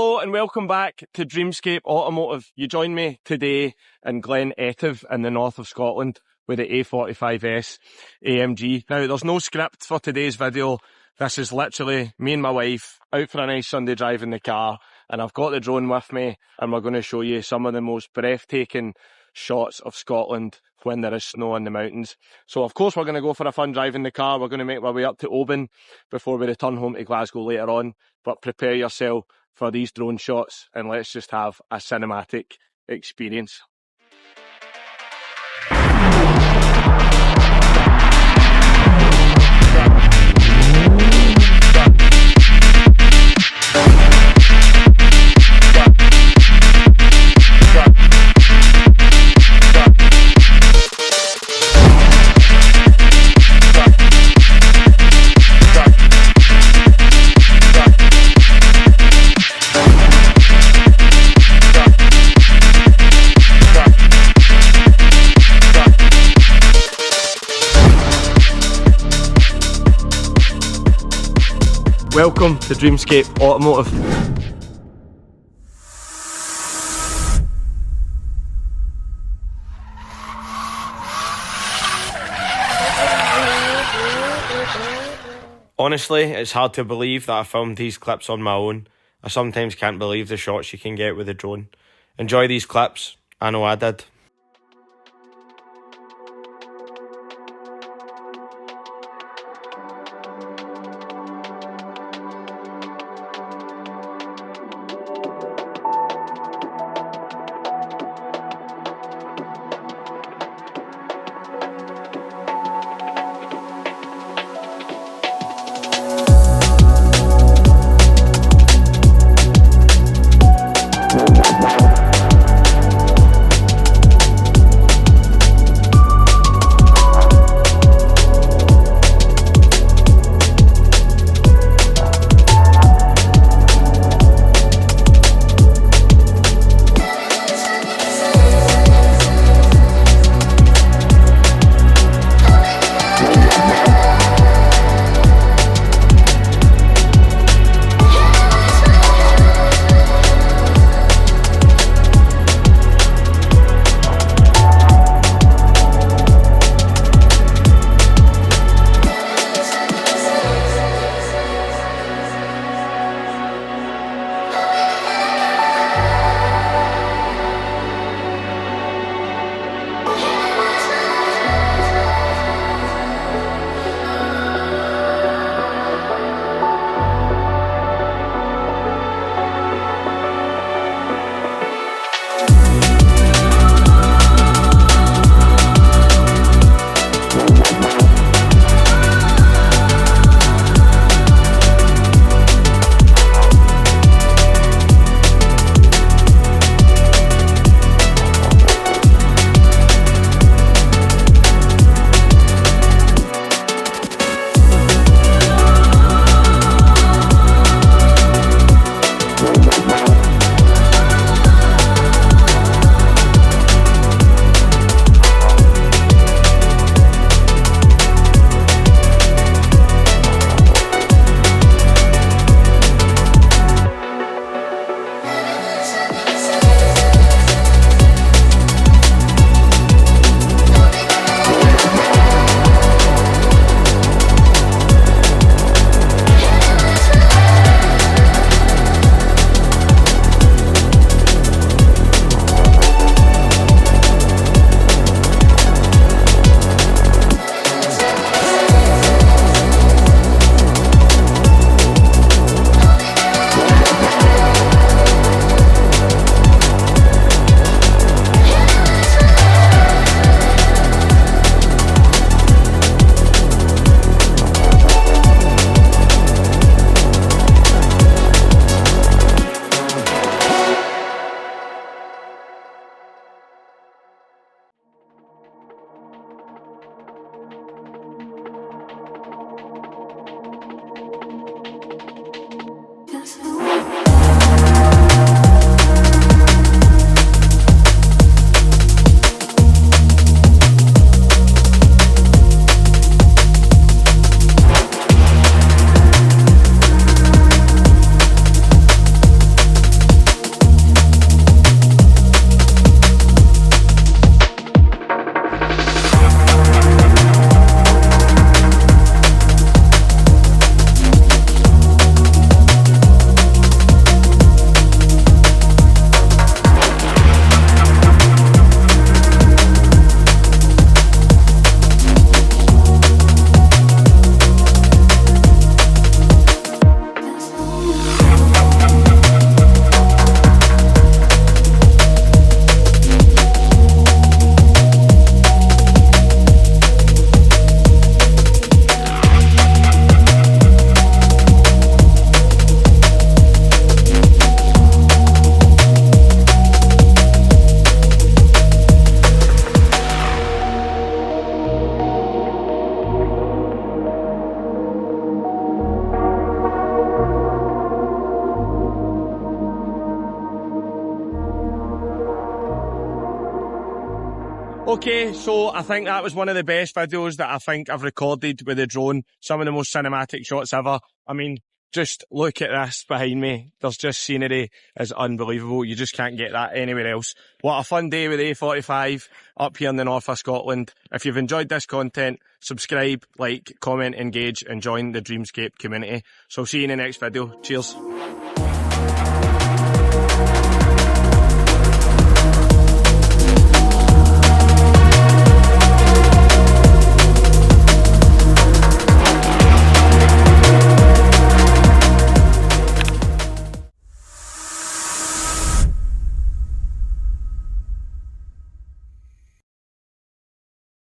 Hello and welcome back to Dreamscape Automotive. You join me today in Glencoe in the north of Scotland with the A45s AMG. Now there's no script for today's video. This is literally me and my wife out for a nice Sunday drive in the car, and I've got the drone with me and we're going to show you some of the most breathtaking shots of Scotland when there is snow in the mountains. So of course we're going to go for a fun drive in the car. We're going to make our way up to Oban before we return home to Glasgow later on, but prepare yourself for these drone shots and let's just have a cinematic experience. Welcome to Dreamscape Automotive. Honestly, it's hard to believe that I filmed these clips on my own. I sometimes can't believe the shots you can get with a drone. Enjoy these clips. I know I did. Okay, so I think that was one of the best videos that I think I've recorded with the drone. Some of the most cinematic shots ever. I mean, just look at this behind me. There's just scenery is unbelievable. You just can't get that anywhere else. What a fun day with A45 up here in the north of Scotland. If you've enjoyed this content, subscribe, like, comment, engage, and join the Dreamscape community. So see you in the next video. Cheers.